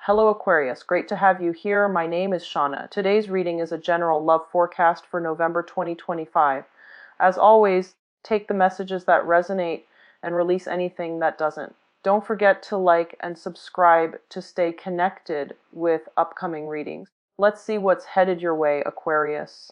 Hello Aquarius, great to have you here. My name is Shauna. Today's reading is a general love forecast for November 2025. As always, take the messages that resonate and release anything that doesn't. Don't forget to like and subscribe to stay connected with upcoming readings. Let's see what's headed your way, Aquarius.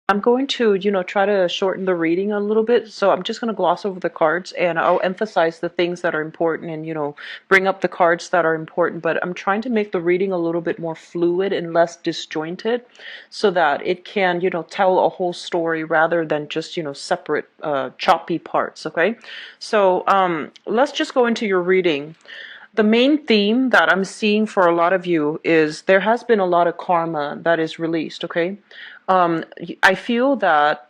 I'm going to, try to shorten the reading a little bit. So I'm just going to gloss over the cards and I'll emphasize the things that are important and, bring up the cards that are important. But I'm trying to make the reading a little bit more fluid and less disjointed so that it can, tell a whole story rather than just, separate, choppy parts. Okay. So let's just go into your reading. The main theme that I'm seeing for a lot of you is there has been a lot of karma that is released, okay? I feel that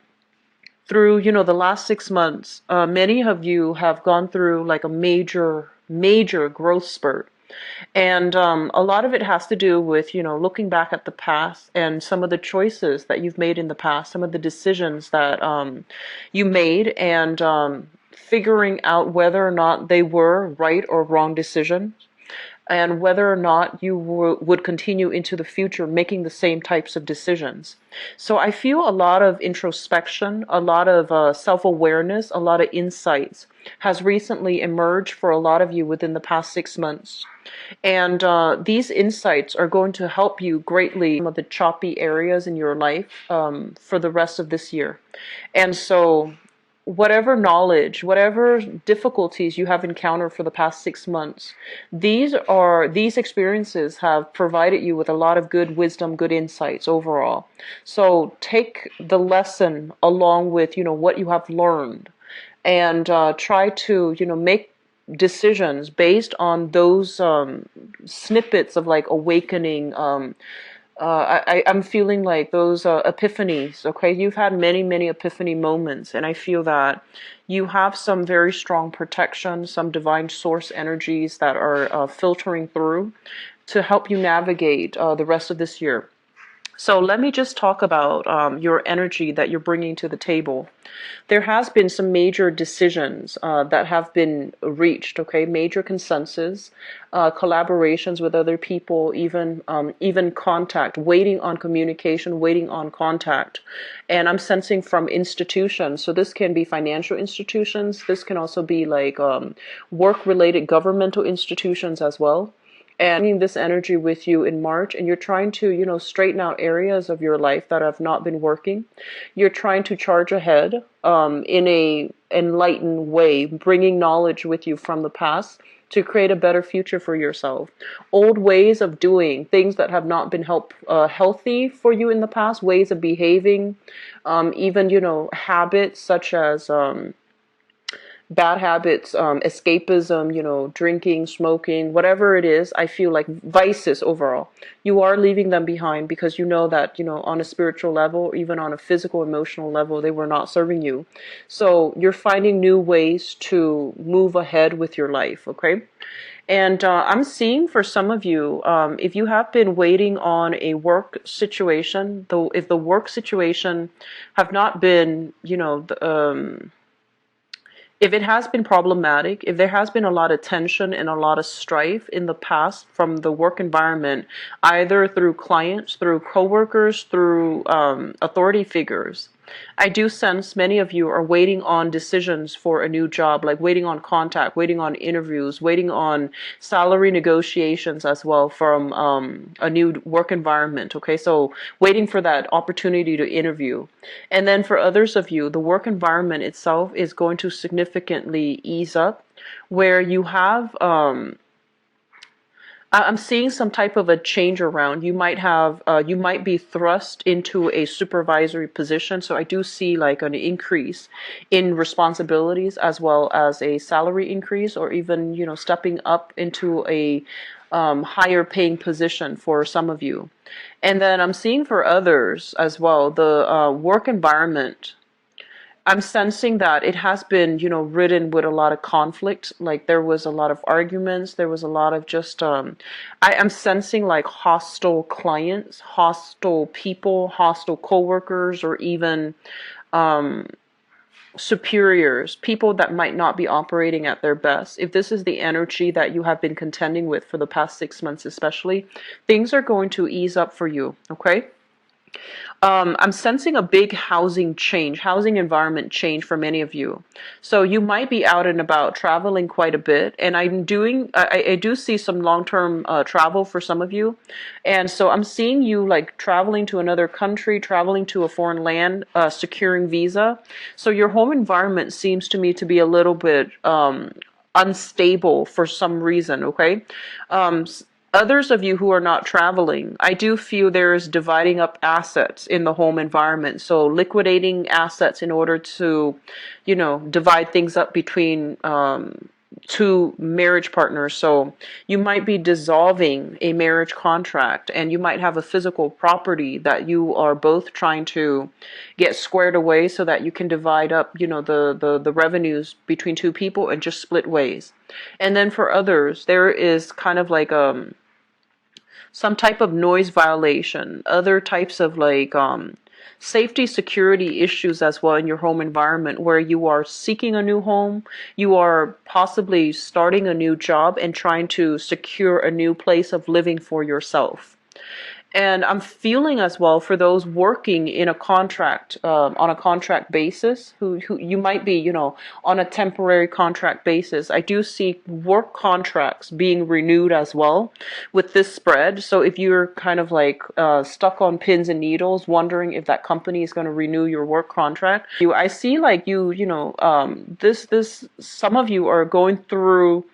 through, the last 6 months, many of you have gone through like a major growth spurt. And a lot of it has to do with, looking back at the past and some of the choices that you've made in the past, some of the decisions that you made, and figuring out whether or not they were right or wrong decisions, and whether or not you would continue into the future making the same types of decisions. So I feel a lot of introspection, a lot of self-awareness, a lot of insights has recently emerged for a lot of you within the past 6 months. And these insights are going to help you greatly in some of the choppy areas in your life for the rest of this year. And so whatever knowledge, whatever difficulties you have encountered for the past 6 months, these experiences have provided you with a lot of good wisdom, good insights overall. So take the lesson along with, what you have learned, and try to, make decisions based on those snippets of like awakening. I'm feeling like those epiphanies, okay? You've had many epiphany moments, and I feel that you have some very strong protection, some divine source energies that are filtering through to help you navigate the rest of this year. So let me just talk about your energy that you're bringing to the table. There has been some major decisions that have been reached, okay? Major consensus, collaborations with other people, even contact, waiting on communication, waiting on contact. And I'm sensing from institutions. So this can be financial institutions. This can also be like work-related governmental institutions as well. And bringing this energy with you in March, and you're trying to, straighten out areas of your life that have not been working. You're trying to charge ahead in a enlightened way, bringing knowledge with you from the past to create a better future for yourself. Old ways of doing things that have not been healthy for you in the past, ways of behaving, even, habits such as bad habits, escapism, drinking, smoking, whatever it is. I feel like vices overall. You are leaving them behind because you know that, on a spiritual level, even on a physical, emotional level, they were not serving you. So you're finding new ways to move ahead with your life, okay? And I'm seeing for some of you, if you have been waiting on a work situation, though, if the work situation have not been, if it has been problematic, if there has been a lot of tension and a lot of strife in the past from the work environment, either through clients, through coworkers, through authority figures, I do sense many of you are waiting on decisions for a new job, like waiting on contact, waiting on interviews, waiting on salary negotiations as well from a new work environment. Okay, so waiting for that opportunity to interview. And then for others of you, the work environment itself is going to significantly ease up, where you have I'm seeing some type of a change around. You might be thrust into a supervisory position. So I do see like an increase in responsibilities as well as a salary increase, or even, stepping up into a higher paying position for some of you. And then I'm seeing for others as well, the work environment. I'm sensing that it has been, ridden with a lot of conflict. Like there was a lot of arguments. There was a lot of just, I am sensing like hostile clients, hostile people, hostile coworkers, or even superiors, people that might not be operating at their best, if this is the energy that you have been contending with for the past 6 months especially, things are going to ease up for you, okay? I'm sensing a big housing environment change for many of you. So you might be out and about traveling quite a bit, and I do see some long-term travel for some of you, and so I'm seeing you like traveling to another country, traveling to a foreign land, securing visa. So your home environment seems to me to be a little bit unstable for some reason, okay? Um, Others of you who are not traveling, I do feel there is dividing up assets in the home environment. So liquidating assets in order to, divide things up between two marriage partners. So you might be dissolving a marriage contract, and you might have a physical property that you are both trying to get squared away so that you can divide up, the revenues between two people and just split ways. And then for others, there is kind of like some type of noise violation, other types of like safety security issues as well in your home environment, where you are seeking a new home, you are possibly starting a new job and trying to secure a new place of living for yourself. And I'm feeling as well for those working in a contract, on a contract basis, who you might be, on a temporary contract basis. I do see work contracts being renewed as well with this spread. So if you're kind of like stuck on pins and needles, wondering if that company is going to renew your work contract, I see like some of you are going through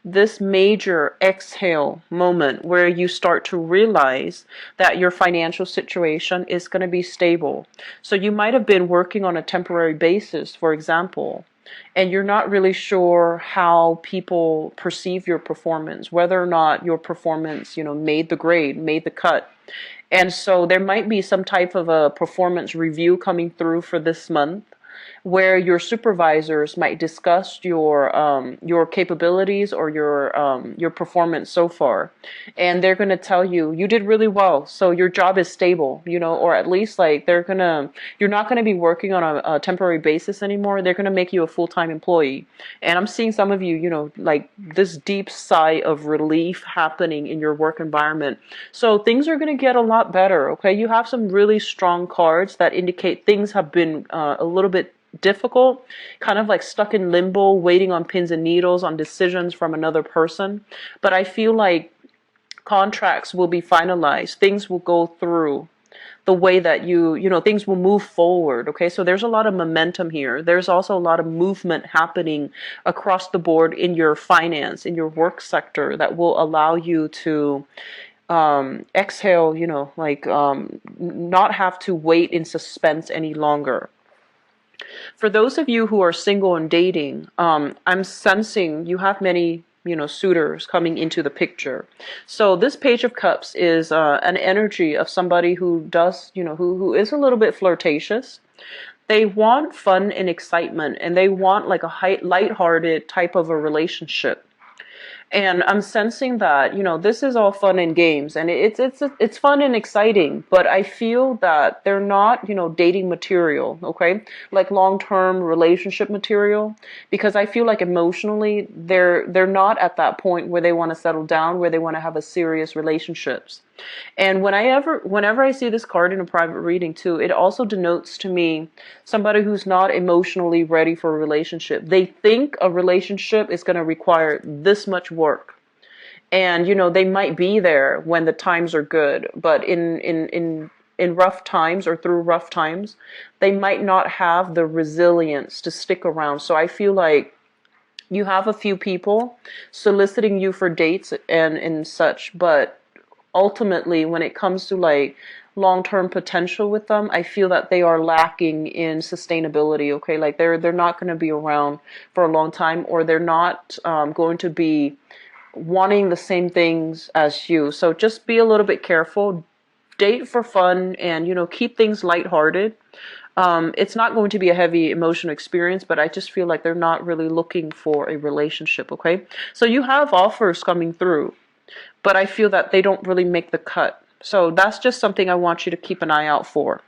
this major exhale moment where you start to realize that your financial situation is going to be stable. So you might have been working on a temporary basis, for example, and you're not really sure how people perceive your performance, whether or not your performance, made the grade, made the cut. And so there might be some type of a performance review coming through for this month, where your supervisors might discuss your capabilities or your performance so far, and they're going to tell you you did really well, so your job is stable, or at least like you're not going to be working on a temporary basis anymore. They're going to make you a full-time employee. And I'm seeing some of you, like this deep sigh of relief happening in your work environment. So things are going to get a lot better. Okay, you have some really strong cards that indicate things have been a little bit difficult, kind of like stuck in limbo, waiting on pins and needles on decisions from another person. But I feel like contracts will be finalized, things will go through the way that things will move forward. Okay, so there's a lot of momentum here. There's also a lot of movement happening across the board in your finance, in your work sector, that will allow you to exhale, not have to wait in suspense any longer. For those of you who are single and dating, I'm sensing you have many, suitors coming into the picture. So this Page of Cups is an energy of somebody who does, who is a little bit flirtatious. They want fun and excitement, and they want like a lighthearted type of a relationship. And I'm sensing that, this is all fun and games, and it's fun and exciting, but I feel that they're not, dating material, okay? Like long-term relationship material, because I feel like emotionally they're not at that point where they want to settle down, where they want to have a serious relationships. And whenever I see this card in a private reading too, it also denotes to me somebody who's not emotionally ready for a relationship. They think a relationship is going to require this much work. And, they might be there when the times are good, but in rough times or through rough times, they might not have the resilience to stick around. So I feel like you have a few people soliciting you for dates and such, but ultimately, when it comes to like long-term potential with them, I feel that they are lacking in sustainability. Okay, like they're not going to be around for a long time, or they're not going to be wanting the same things as you. So just be a little bit careful. Date for fun, and keep things lighthearted. It's not going to be a heavy emotional experience, but I just feel like they're not really looking for a relationship. Okay, so you have offers coming through, but I feel that they don't really make the cut. So that's just something I want you to keep an eye out for.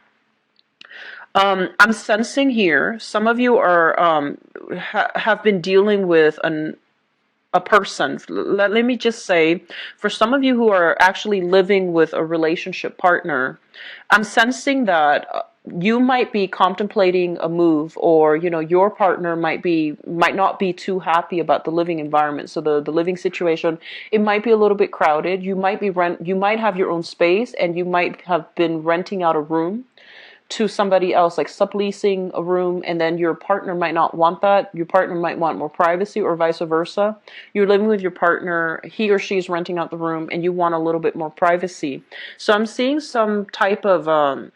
I'm sensing here some of you are have been dealing with a person. Let me just say, for some of you who are actually living with a relationship partner, I'm sensing that you might be contemplating a move, or your partner might not be too happy about the living environment. So the living situation, it might be a little bit crowded. You might have your own space, and you might have been renting out a room to somebody else, like subleasing a room, and then your partner might not want that. Your partner might want more privacy, or vice versa. You're living with your partner, he or she is renting out the room, and you want a little bit more privacy. So I'm seeing some type of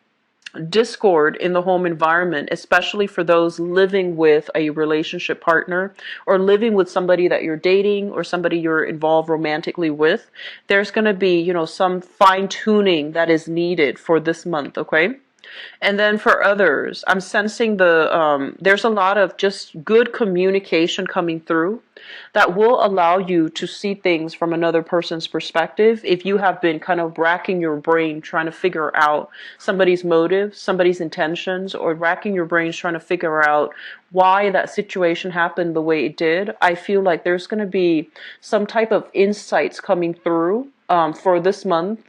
discord in the home environment, especially for those living with a relationship partner, or living with somebody that you're dating, or somebody you're involved romantically with. There's going to be, some fine tuning that is needed for this month, okay? And then for others, I'm sensing there's a lot of just good communication coming through that will allow you to see things from another person's perspective. If you have been kind of racking your brain trying to figure out somebody's motives, somebody's intentions, or racking your brains trying to figure out why that situation happened the way it did, I feel like there's going to be some type of insights coming through for this month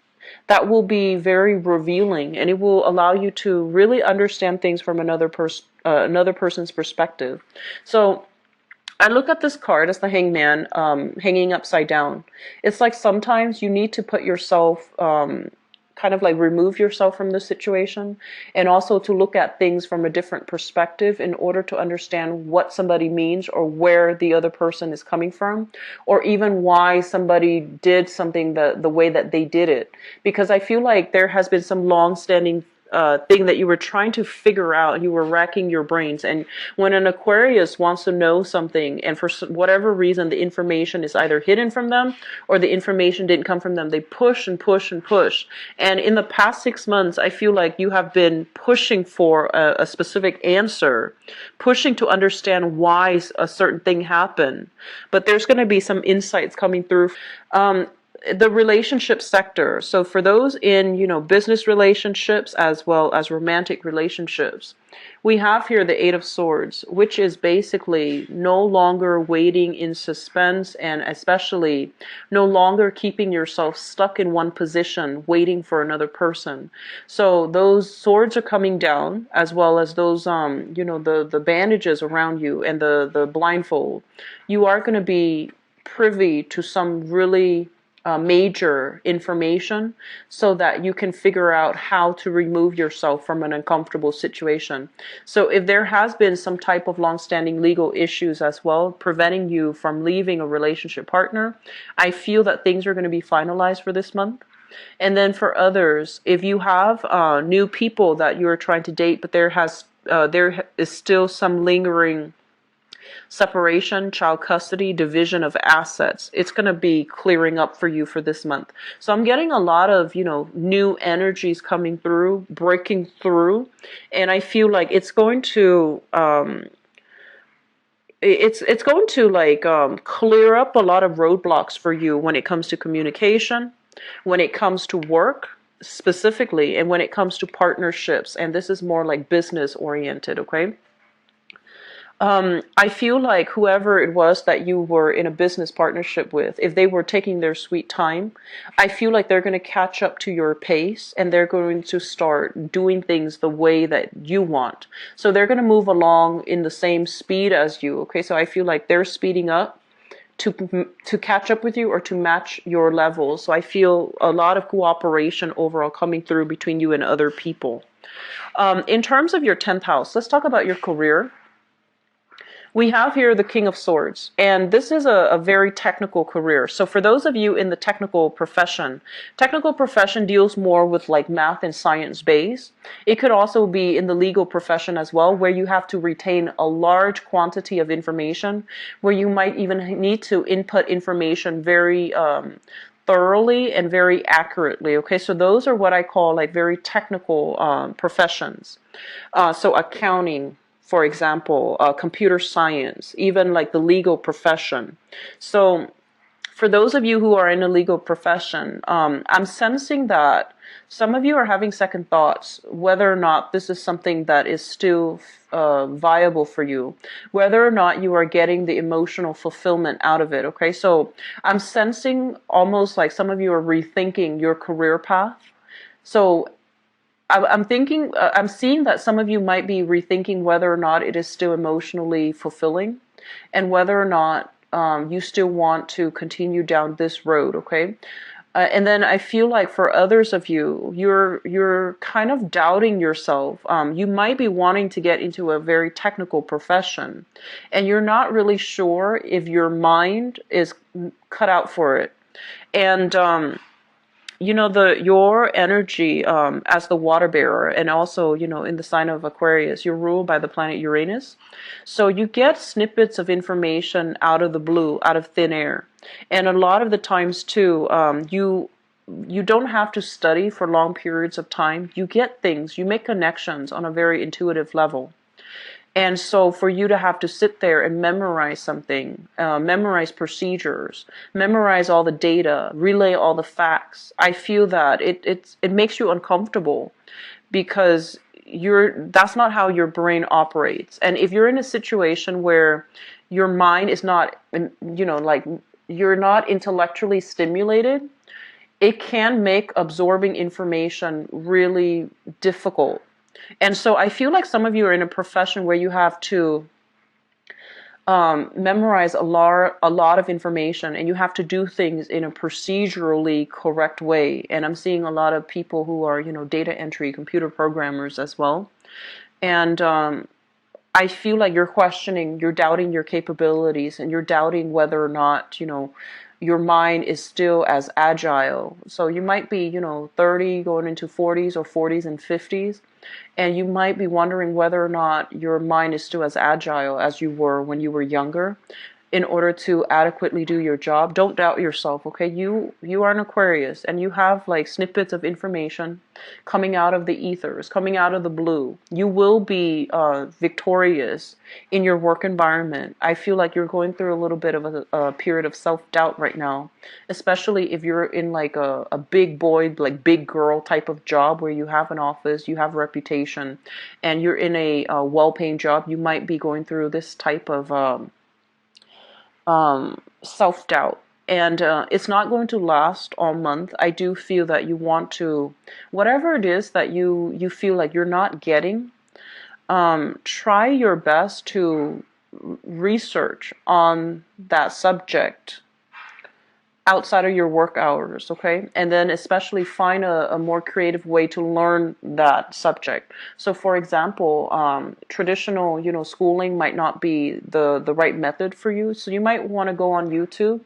that will be very revealing, and it will allow you to really understand things from another person's perspective. So I look at this card as the hangman, hanging upside down. It's like sometimes you need to put yourself, kind of like remove yourself from the situation, and also to look at things from a different perspective in order to understand what somebody means, or where the other person is coming from, or even why somebody did something the way that they did it. Because I feel like there has been some long-standing thing that you were trying to figure out, and you were racking your brains. And when an Aquarius wants to know something, and for whatever reason the information is either hidden from them, or the information didn't come from them, they push and push and push. And in the past 6 months, I feel like you have been pushing for a specific answer, pushing to understand why a certain thing happened. But there's going to be some insights coming through. The relationship sector. So for those in, business relationships as well as romantic relationships, we have here the Eight of Swords, which is basically no longer waiting in suspense, and especially no longer keeping yourself stuck in one position waiting for another person. So those swords are coming down, as well as those the bandages around you, and the blindfold. You are going to be privy to some really major information, so that you can figure out how to remove yourself from an uncomfortable situation. So if there has been some type of long-standing legal issues as well preventing you from leaving a relationship partner, I feel that things are going to be finalized for this month. And then for others, if you have new people that you're trying to date, but there is still some lingering separation, child custody, division of assets, it's going to be clearing up for you for this month. So I'm getting a lot of, new energies coming through, breaking through, and I feel like it's going to it's going to clear up a lot of roadblocks for you when it comes to communication, when it comes to work specifically, and when it comes to partnerships. And this is more like business oriented, okay? I feel like whoever it was that you were in a business partnership with, if they were taking their sweet time, I feel like they're going to catch up to your pace, and they're going to start doing things the way that you want. So they're going to move along in the same speed as you. Okay, so I feel like they're speeding up to catch up with you, or to match your level. So I feel a lot of cooperation overall coming through between you and other people. In terms of your 10th house, let's talk about your career. We have here the King of Swords, and this is a very technical career. So for those of you in the technical profession deals more with like math and science base. It could also be in the legal profession as well, where you have to retain a large quantity of information, where you might even need to input information very thoroughly and very accurately. Okay, so those are what I call like very technical professions. So accounting, for example, computer science, even like the legal profession. So For those of you who are in a legal profession, I'm sensing that some of you are having second thoughts whether or not this is something that is still viable for you, whether or not you are getting the emotional fulfillment out of it. Okay, so I'm sensing almost like some of you are rethinking your career path. So I'm thinking, I'm seeing that some of you might be rethinking whether or not it is still emotionally fulfilling, and whether or not you still want to continue down this road. Okay, and then I feel like for others of you, you're kind of doubting yourself. You might be wanting to get into a very technical profession, and you're not really sure if your mind is cut out for it. And you know, your energy as the water bearer, and also, you know, in the sign of Aquarius, you're ruled by the planet Uranus. So you get snippets of information out of the blue, out of thin air. And a lot of the times too, you don't have to study for long periods of time. You get things, you make connections on a very intuitive level. And so for you to have to sit there and memorize something, memorize procedures, memorize all the data, relay all the facts, I feel that it makes you uncomfortable, because that's not how your brain operates. And if you're in a situation where your mind is not, you know, like you're not intellectually stimulated, it can make absorbing information really difficult. And so I feel like some of you are in a profession where you have to memorize a lot of information, and you have to do things in a procedurally correct way. And I'm seeing a lot of people who are, you know, data entry, computer programmers as well. And I feel like you're questioning, you're doubting your capabilities, and you're doubting whether or not, you know, your mind is still as agile. So you might be, you know, 30 going into 40s, or 40s and 50s, and you might be wondering whether or not your mind is still as agile as you were when you were younger, in order to adequately do your job. Don't doubt yourself, okay? You are an Aquarius, and you have like snippets of information coming out of the ethers, coming out of the blue. You will be victorious in your work environment. I feel like you're going through a little bit of a period of self-doubt right now, especially if you're in like a big boy, like big girl type of job where you have an office, you have a reputation, and you're in a well-paying job. You might be going through this type of self-doubt, and it's not going to last all month. I do feel that you want to, whatever it is that you feel like you're not getting, try your best to research on that subject outside of your work hours, okay? And then especially find a more creative way to learn that subject. So for example, traditional, you know, schooling might not be the right method for you. So you might want to go on YouTube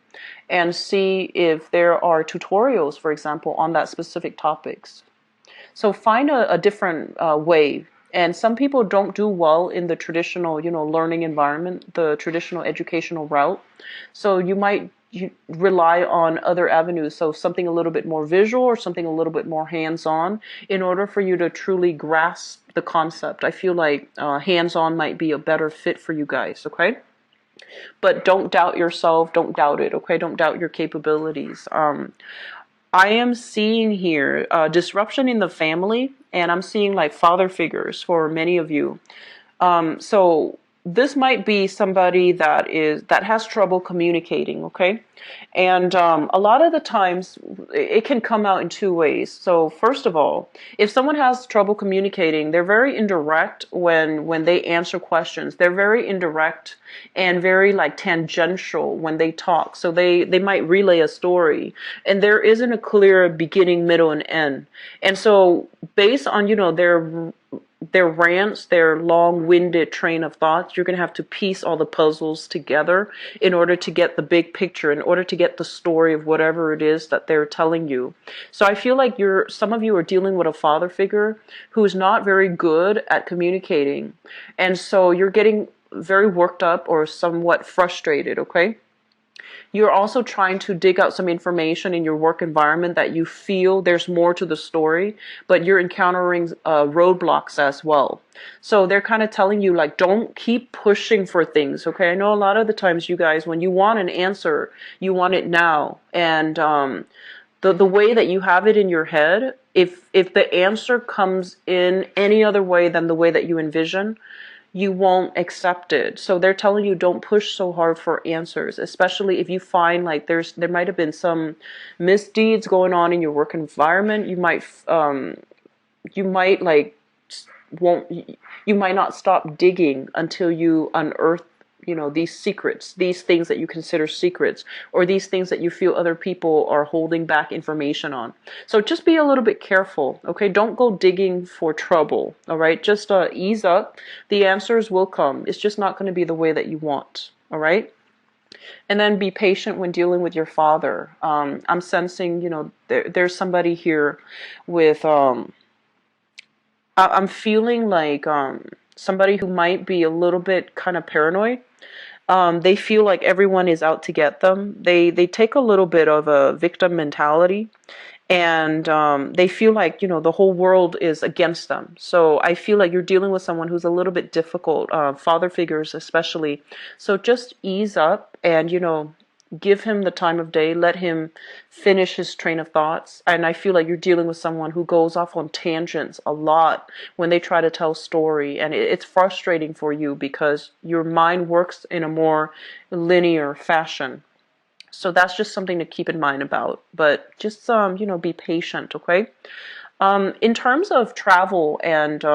and see if there are tutorials, for example, on that specific topics. So find a different way. And some people don't do well in the traditional, you know, learning environment, the traditional educational route. So you might rely on other avenues, so something a little bit more visual, or something a little bit more hands-on, in order for you to truly grasp the concept. I feel like hands-on might be a better fit for you guys, okay? But don't doubt yourself, don't doubt it, okay? Don't doubt your capabilities. I am seeing here disruption in the family, and I'm seeing like father figures for many of you. So this might be somebody that has trouble communicating, okay? And a lot of the times it can come out in two ways. So first of all, if someone has trouble communicating, they're very indirect when they answer questions. They're very indirect and very like tangential when they talk. So they might relay a story, and there isn't a clear beginning, middle, and end. And so based on, you know, their rants, their long-winded train of thoughts, you're going to have to piece all the puzzles together in order to get the big picture, in order to get the story of whatever it is that they're telling you. So I feel like some of you are dealing with a father figure who's not very good at communicating. And so you're getting very worked up or somewhat frustrated, okay? You're also trying to dig out some information in your work environment that you feel there's more to the story, but you're encountering roadblocks as well. So they're kind of telling you, like, don't keep pushing for things, okay? I know a lot of the times, you guys, when you want an answer, you want it now. And the way that you have it in your head, if the answer comes in any other way than the way that you envision, you won't accept it. So they're telling you, don't push so hard for answers, especially if you find like there might have been some misdeeds going on in your work environment. You might like won't you might not stop digging until you unearth, these secrets, these things that you consider secrets, or these things that you feel other people are holding back information on. So just be a little bit careful, okay? Don't go digging for trouble, all right? Just ease up. The answers will come. It's just not going to be the way that you want, all right? And then be patient when dealing with your father. I'm sensing, there's somebody here with I'm feeling like somebody who might be a little bit kind of paranoid. They feel like everyone is out to get them. They take a little bit of a victim mentality, and they feel like, the whole world is against them. So I feel like you're dealing with someone who's a little bit difficult, father figures especially. So just ease up and, give him the time of day. Let him finish his train of thoughts. And I feel like you're dealing with someone who goes off on tangents a lot when they try to tell a story. And it's frustrating for you because your mind works in a more linear fashion. So that's just something to keep in mind about. But just, be patient, okay? In terms of travel and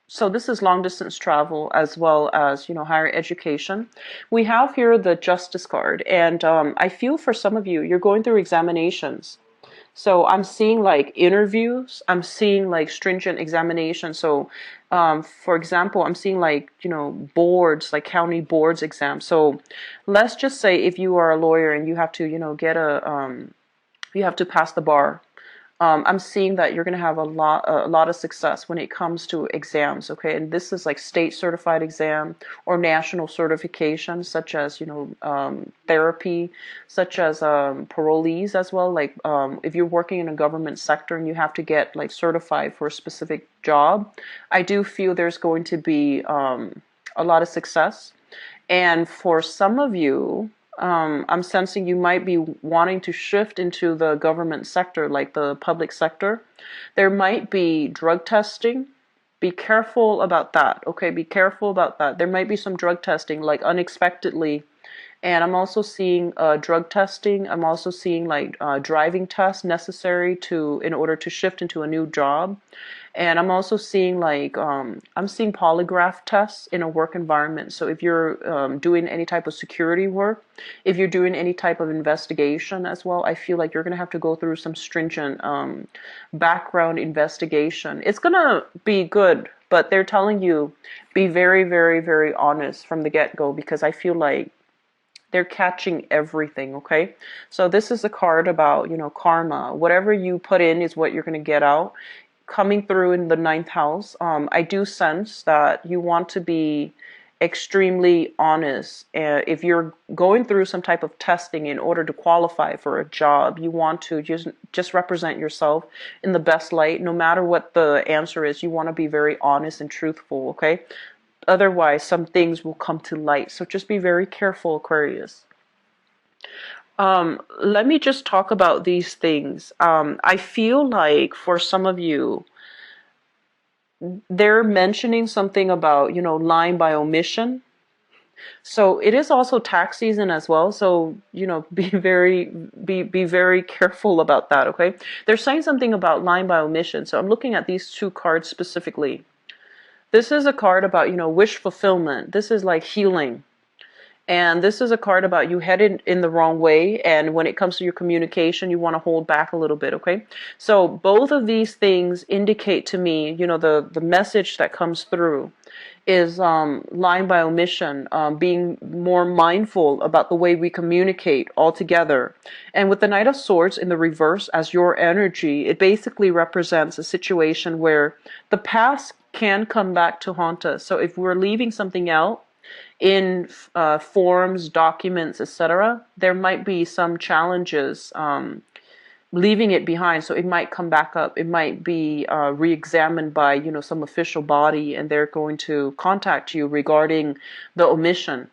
so this is long distance travel as well as, higher education. We have here the Justice card, and I feel for some of you, you're going through examinations. So I'm seeing like interviews, I'm seeing like stringent examinations. So for example, I'm seeing like, boards, like county boards exams. So let's just say if you are a lawyer and you have to, you have to pass the bar. I'm seeing that you're going to have a lot of success when it comes to exams, okay? And this is like state certified exam or national certification, such as, therapy, such as parolees as well. Like if you're working in a government sector and you have to get like certified for a specific job, I do feel there's going to be a lot of success. And for some of you, I'm sensing you might be wanting to shift into the government sector, like the public sector. There might be drug testing. Be careful about that, okay? Be careful about that. There might be some drug testing, like unexpectedly. And I'm also seeing drug testing. I'm also seeing like driving tests necessary in order to shift into a new job. And I'm also seeing like I'm seeing polygraph tests in a work environment. So if you're doing any type of security work, if you're doing any type of investigation as well, I feel like you're going to have to go through some stringent background investigation. It's going to be good, but they're telling you be very, very, very honest from the get-go, because I feel like they're catching everything, okay? So this is a card about, karma. Whatever you put in is what you're going to get out. Coming through in the ninth house, I do sense that you want to be extremely honest. If you're going through some type of testing in order to qualify for a job, you want to just represent yourself in the best light. No matter what the answer is, you want to be very honest and truthful, okay? Otherwise, some things will come to light. So just be very careful, Aquarius. Let me just talk about these things. I feel like for some of you, they're mentioning something about, lying by omission. So it is also tax season as well. So, be very careful about that, okay? They're saying something about lying by omission. So I'm looking at these two cards specifically. This is a card about, wish fulfillment. This is like healing. And this is a card about you headed in the wrong way. And when it comes to your communication, you want to hold back a little bit, okay? So both of these things indicate to me, the message that comes through is lying by omission, being more mindful about the way we communicate altogether. And with the Knight of Swords in the reverse as your energy, it basically represents a situation where the past can come back to haunt us. So if we're leaving something out in forms, documents, etc., there might be some challenges leaving it behind. So it might come back up. It might be re-examined by, some official body, and they're going to contact you regarding the omission.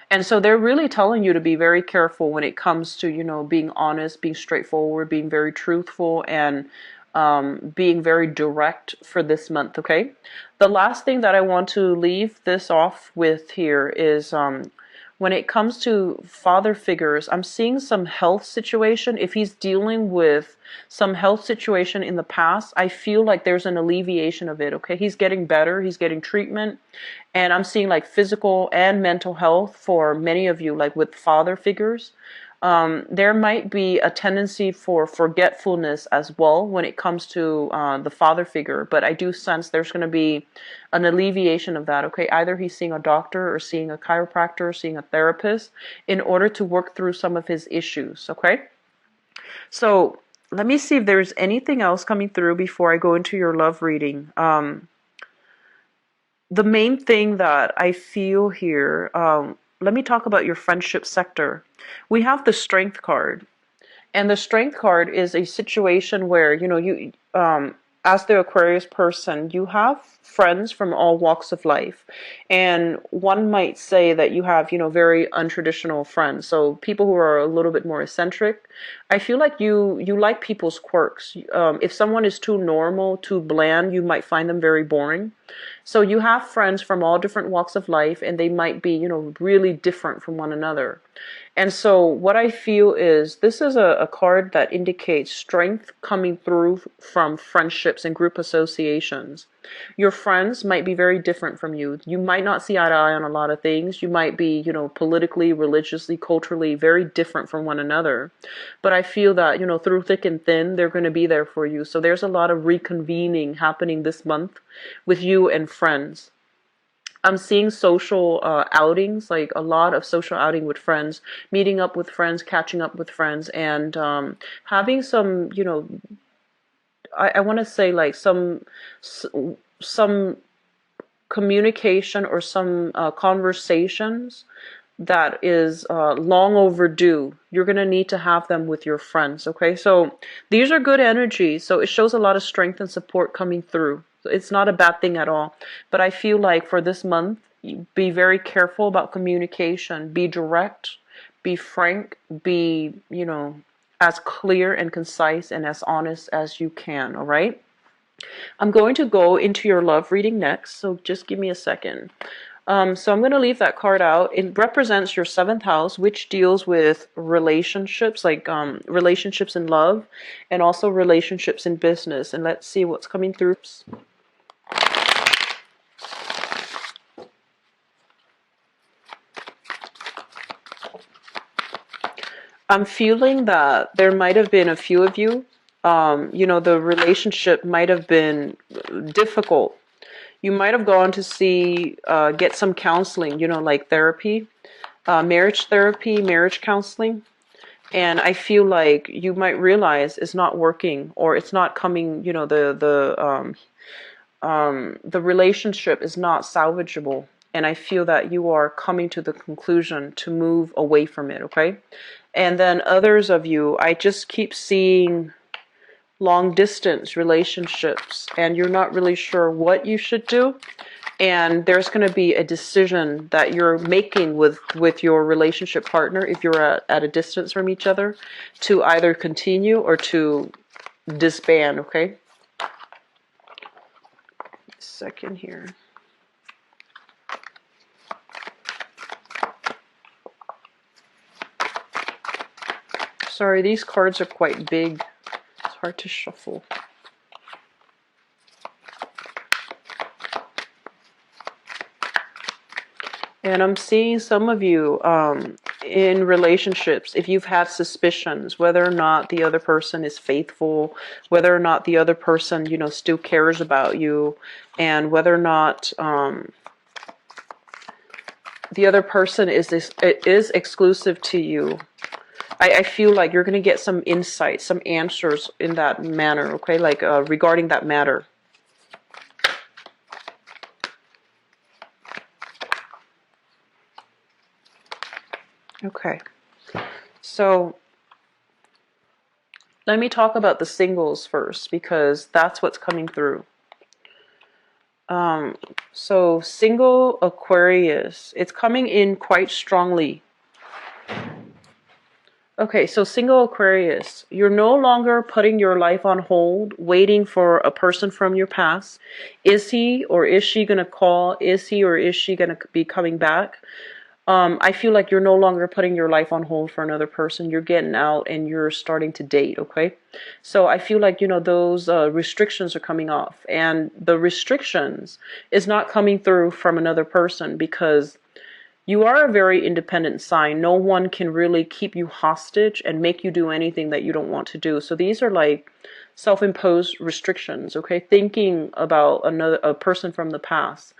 And so they're really telling you to be very careful when it comes to, being honest, being straightforward, being very truthful, and being very direct for this month, okay? The last thing that I want to leave this off with here is when it comes to father figures, I'm seeing some health situation. If he's dealing with some health situation in the past, I feel like there's an alleviation of it, okay? He's getting better, he's getting treatment, and I'm seeing like physical and mental health for many of you, like with father figures. There might be a tendency for forgetfulness as well when it comes to the father figure, but I do sense there's going to be an alleviation of that, okay? Either he's seeing a doctor or seeing a chiropractor or seeing a therapist in order to work through some of his issues, okay? So let me see if there's anything else coming through before I go into your love reading. The main thing that I feel here, let me talk about your friendship sector. We have the Strength card. And the Strength card is a situation where, you as the Aquarius person, you have friends from all walks of life. And one might say that you have, very untraditional friends. So people who are a little bit more eccentric. I feel like you like people's quirks. If someone is too normal, too bland, you might find them very boring. So you have friends from all different walks of life, and they might be, really different from one another. And so what I feel is this is a card that indicates strength coming through from friendships and group associations. Your friends might be very different from you. You might not see eye to eye on a lot of things. You might be, politically, religiously, culturally very different from one another. But I feel that, through thick and thin, they're going to be there for you. So there's a lot of reconvening happening this month with you and friends. I'm seeing social outings, like a lot of social outing with friends, meeting up with friends, catching up with friends, and having some, I want to say like some communication or some conversations that is long overdue. You're going to need to have them with your friends, okay? So these are good energies. So it shows a lot of strength and support coming through. It's not a bad thing at all. But I feel like for this month, be very careful about communication. Be direct, be frank, be, as clear and concise and as honest as you can, all right? I'm going to go into your love reading next, so just give me a second. So I'm going to leave that card out. It represents your 7th house, which deals with relationships, like relationships in love and also relationships in business. And let's see what's coming through. I'm feeling that there might have been a few of you, the relationship might have been difficult. You might have gone to see, get some counseling, like therapy, marriage therapy, marriage counseling. And I feel like you might realize it's not working or it's not coming, the relationship is not salvageable. And I feel that you are coming to the conclusion to move away from it, okay? And then others of you, I just keep seeing long distance relationships and you're not really sure what you should do. And there's going to be a decision that you're making with your relationship partner if you're at a distance from each other to either continue or to disband, okay? Second here. Sorry, these cards are quite big. It's hard to shuffle. And I'm seeing some of you in relationships, if you've had suspicions, whether or not the other person is faithful, whether or not the other person, still cares about you, and whether or not the other person is exclusive to you. I feel like you're going to get some insight, some answers in that manner, okay? Like regarding that matter. Okay. So let me talk about the singles first because that's what's coming through. Um, so single Aquarius, it's coming in quite strongly. Okay, so single Aquarius, you're no longer putting your life on hold, waiting for a person from your past. Is he or is she going to call? Is he or is she going to be coming back? I feel like you're no longer putting your life on hold for another person. You're getting out and you're starting to date, okay? So I feel like, those restrictions are coming off. And the restrictions is not coming through from another person because you are a very independent sign. No one can really keep you hostage and make you do anything that you don't want to do. So these are like self-imposed restrictions, okay? Thinking about a person from the past,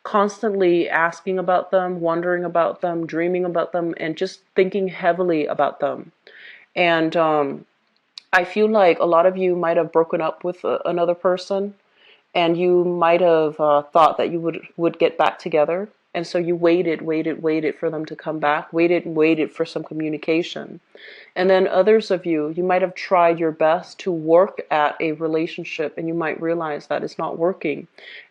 constantly asking about them, wondering about them, dreaming about them, and just thinking heavily about them. And I feel like a lot of you might have broken up with another person, and you might have thought that you would get back together, and so you waited for them to come back, waited and waited for some communication. And then others of you might have tried your best to work at a relationship, and you might realize that it's not working.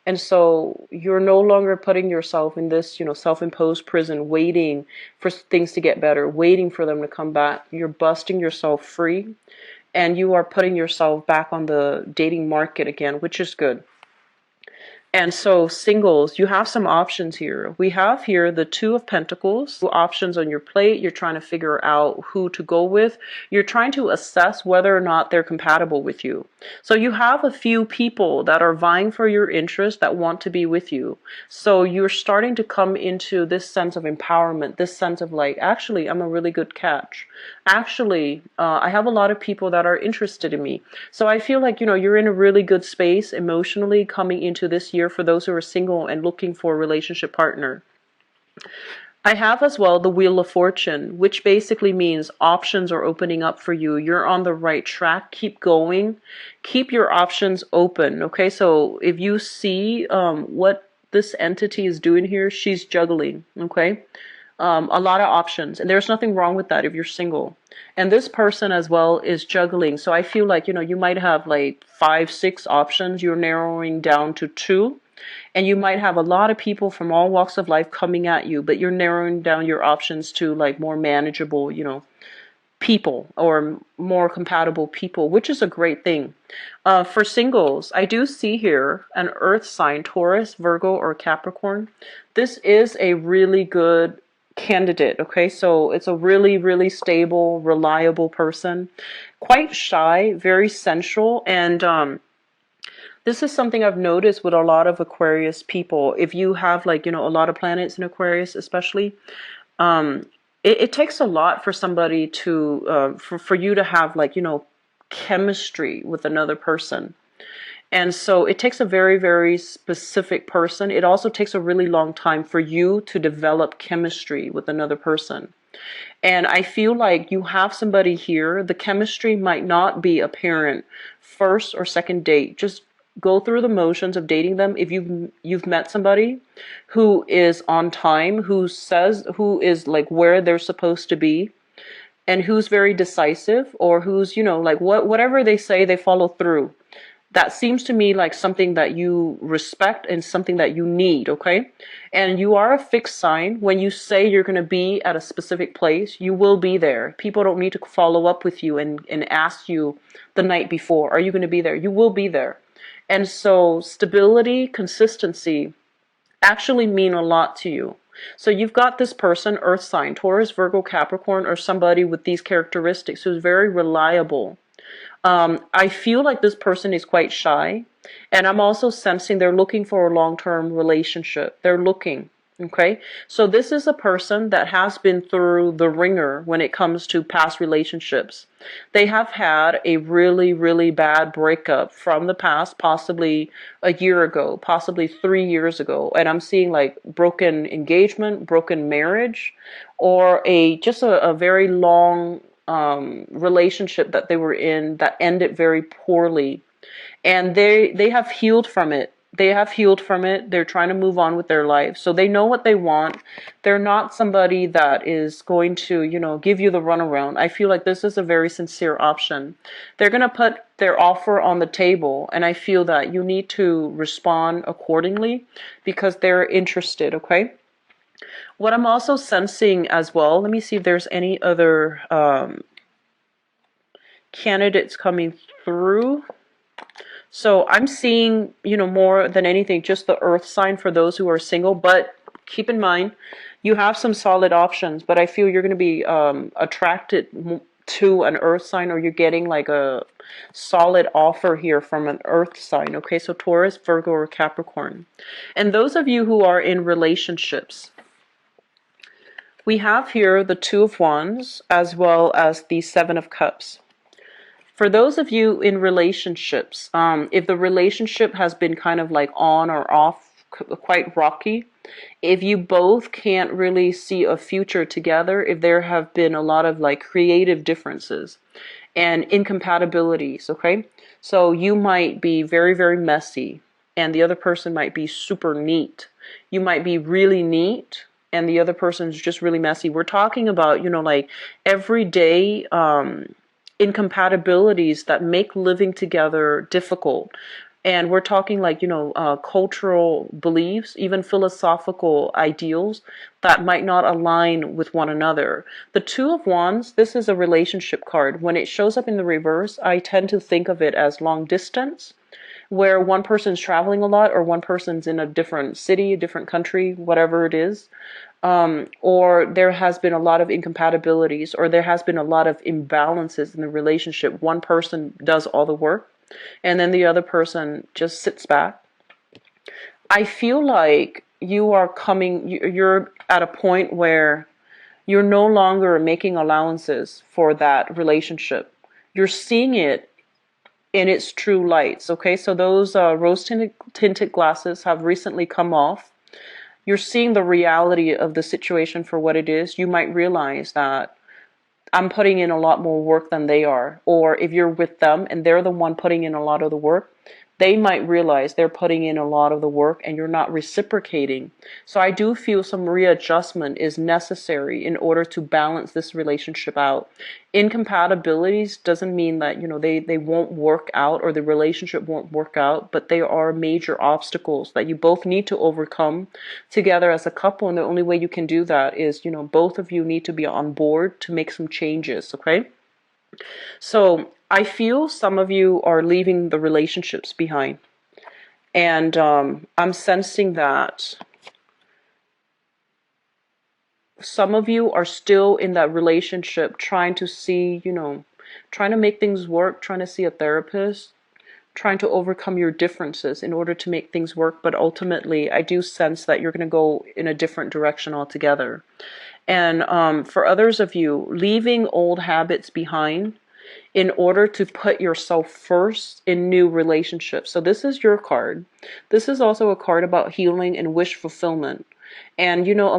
And so you're no longer putting yourself in this, self-imposed prison, waiting for things to get better, waiting for them to come back. You're busting yourself free, and you are putting yourself back on the dating market again, which is good. And so singles, you have some options here. We have here the Two of Pentacles, options on your plate. You're trying to figure out who to go with. You're trying to assess whether or not they're compatible with you. So you have a few people that are vying for your interest that want to be with you. So you're starting to come into this sense of empowerment, this sense of like, actually, I'm a really good catch. Actually, I have a lot of people that are interested in me. So I feel like, you're in a really good space emotionally coming into this year for those who are single and looking for a relationship partner. I have as well the Wheel of Fortune, which basically means options are opening up for you. You're on the right track. Keep going. Keep your options open. Okay, so if you see what this entity is doing here, she's juggling. Okay, a lot of options, and there's nothing wrong with that if you're single. And this person as well is juggling. So I feel like, you might have like 5, 6 options. You're narrowing down to 2. And you might have a lot of people from all walks of life coming at you, but you're narrowing down your options to like more manageable, people or more compatible people, which is a great thing. For singles, I do see here an earth sign, Taurus, Virgo, or Capricorn. This is a really good candidate, okay? So it's a really, really stable, reliable person. Quite shy, very sensual, and this is something I've noticed with a lot of Aquarius people. If you have like, a lot of planets in Aquarius, especially, it takes a lot for somebody to, for you to have like, chemistry with another person. And so it takes a very, very specific person. It also takes a really long time for you to develop chemistry with another person. And I feel like you have somebody here. The chemistry might not be apparent first or second date. Just go through the motions of dating them. If you've met somebody who is on time, who is like where they're supposed to be, and who's very decisive, or who's, like whatever they say, they follow through. That seems to me like something that you respect and something that you need, okay? And you are a fixed sign. When you say you're going to be at a specific place, you will be there. People don't need to follow up with you and ask you the night before, are you going to be there? You will be there. And so stability, consistency actually mean a lot to you. So you've got this person, earth sign, Taurus, Virgo, Capricorn, or somebody with these characteristics who's very reliable. I feel like this person is quite shy, and I'm also sensing they're looking for a long-term relationship. They're looking, okay? So this is a person that has been through the ringer when it comes to past relationships. They have had a really, really bad breakup from the past, possibly a year ago, possibly 3 years ago, and I'm seeing like broken engagement, broken marriage, or just a very long relationship that they were in that ended very poorly, and they have healed from it. they have healed from it. They're trying to move on with their life. So they know what they want. They're not somebody that is going to, give you the runaround. I feel like this is a very sincere option. They're going to put their offer on the table, and I feel that you need to respond accordingly because they're interested, okay? What I'm also sensing as well, let me see if there's any other candidates coming through. So I'm seeing, more than anything, just the earth sign for those who are single. But keep in mind, you have some solid options. But I feel you're going to be attracted to an earth sign, or you're getting like a solid offer here from an earth sign. Okay, so Taurus, Virgo, or Capricorn. And those of you who are in relationships, we have here the Two of Wands as well as the Seven of Cups. For those of you in relationships, if the relationship has been kind of like on or off, quite rocky, if you both can't really see a future together, if there have been a lot of like creative differences and incompatibilities, okay? So you might be very, very messy and the other person might be super neat. You might be really neat and the other person's just really messy. We're talking about, like everyday incompatibilities that make living together difficult. And we're talking like, cultural beliefs, even philosophical ideals that might not align with one another. The Two of Wands, this is a relationship card. When it shows up in the reverse, I tend to think of it as long distance, where one person's traveling a lot or one person's in a different city, a different country, whatever it is. Or there has been a lot of incompatibilities, or there has been a lot of imbalances in the relationship. One person does all the work and then the other person just sits back. I feel like you're at a point where you're no longer making allowances for that relationship. You're seeing it in its true lights, okay? So those rose-tinted glasses have recently come off. You're seeing the reality of the situation for what it is. You might realize that I'm putting in a lot more work than they are. Or if you're with them and they're the one putting in a lot of the work, they might realize they're putting in a lot of the work and you're not reciprocating. So I do feel some readjustment is necessary in order to balance this relationship out. Incompatibilities doesn't mean that, they won't work out or the relationship won't work out, but they are major obstacles that you both need to overcome together as a couple. And the only way you can do that is, both of you need to be on board to make some changes, okay? So I feel some of you are leaving the relationships behind. And I'm sensing that some of you are still in that relationship trying to see, trying to make things work, trying to see a therapist, trying to overcome your differences in order to make things work. But ultimately, I do sense that you're going to go in a different direction altogether. And for others of you, leaving old habits behind in order to put yourself first in new relationships. So this is your card. This is also a card about healing and wish fulfillment. And a lot